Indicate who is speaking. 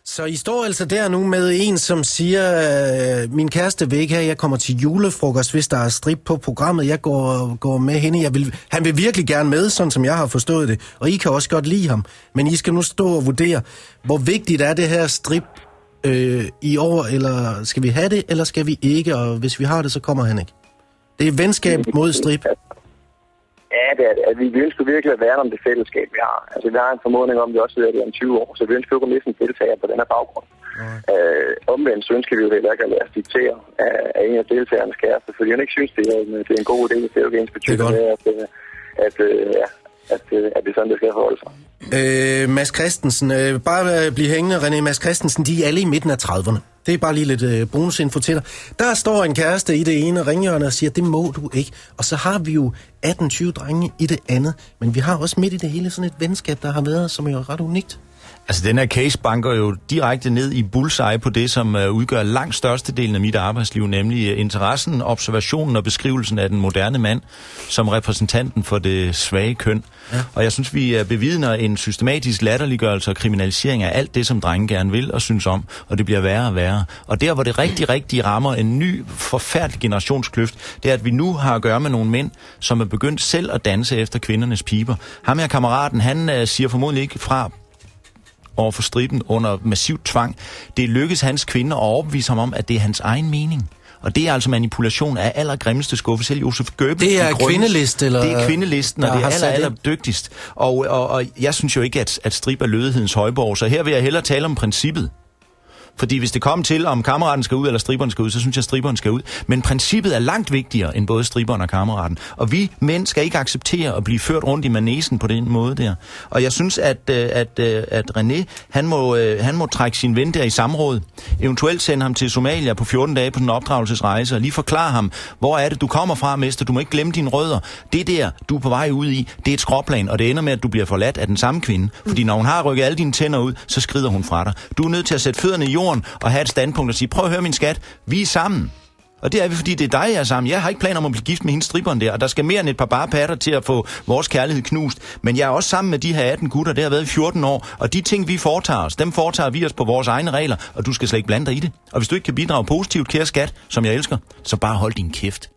Speaker 1: Så I står altså der nu med en, som siger, min kæreste vil ikke have, jeg kommer til julefrokost, hvis der er strip på programmet. Jeg går med hende. Han vil virkelig gerne med, sådan som jeg har forstået det. Og I kan også godt lide ham. Men I skal nu stå og vurdere, hvor vigtigt er det her strip i år, eller skal vi have det, eller skal vi ikke? Og hvis vi har det, så kommer han ikke. Det er venskab mod strip.
Speaker 2: Ja, det er det. Vi ønsker virkelig at værne om det fællesskab, vi har. Altså, vi har en formodning om, at vi også sidder der om 20 år, så vi ønsker ikke at miste en deltager på den her baggrund. Omvendt så ønsker vi jo heller ikke at lade os diktere af en af deltagernes kæreste, fordi han ikke synes, det er en god idé. Det er jo ikke ens betydning med, at det er sådan, det skal forholde sig.
Speaker 1: Mads Christensen, bare blive hængende, René. Mads Christensen, de er alle i midten af 30'erne. Det er bare lige lidt bonusinfo til dig. Der står en kæreste i det ene ringhjørne og siger, det må du ikke. Og så har vi jo 18-20 drenge i det andet. Men vi har også midt i det hele sådan et venskab, der har været, som er jo ret unikt.
Speaker 3: Altså, den her case banker jo direkte ned i bullseye på det, som udgør langt størstedelen af mit arbejdsliv, nemlig interessen, observationen og beskrivelsen af den moderne mand som repræsentanten for det svage køn. Ja. Og jeg synes, vi bevidner en systematisk latterliggørelse og kriminalisering af alt det, som drenge gerne vil og synes om, og det bliver værre og værre. Og der, hvor det rigtig rammer en ny, forfærdelig generationskløft, det er, at vi nu har at gøre med nogle mænd, som er begyndt selv at danse efter kvindernes piber. Ham her kammeraten, han siger formodentlig ikke fra over for striben under massiv tvang. Det lykkes hans kvinde at overbevise ham om, at det er hans egen mening. Og det er altså manipulation af allergrimmeste skuffe. Selv Josef Goebbels.
Speaker 1: Det er kvindeliste, eller?
Speaker 3: Det er kvindelisten, og det er aller dygtigst. Og jeg synes jo ikke, at strib er lødighedens højborg, så her vil jeg hellere tale om princippet. Fordi hvis det kommer til, om kammeraten skal ud, eller striberen skal ud, så synes jeg, at striberen skal ud. Men princippet er langt vigtigere end både striberen og kammeraten. Og vi mænd skal ikke acceptere at blive ført rundt i manesen på den måde der. Og jeg synes, at René, han må trække sin ven der i samråd. Eventuelt sende ham til Somalia på 14 dage på den opdragelsesrejse, og lige forklare ham, hvor er det, du kommer fra, mester. Du må ikke glemme dine rødder. Det der, du er på vej ud i, det er et skråplan, og det ender med, at du bliver forladt af den samme kvinde. Fordi når hun har rykket alle dine tænder ud, så skrider hun fra dig. Du er nødt til at sætte fødderne i jorden og have et standpunkt og sige, prøv at høre min skat, vi er sammen. Og det er vi, fordi det er dig, jeg er sammen. Jeg har ikke planer om at blive gift med hende striberen der, og der skal mere end et par bare patter til at få vores kærlighed knust. Men jeg er også sammen med de her 18 gutter, det har været i 14 år, og de ting, vi foretager os, dem foretager vi os på vores egne regler, og du skal slet ikke blande dig i det. Og hvis du ikke kan bidrage positivt, kære skat, som jeg elsker, så bare hold din kæft.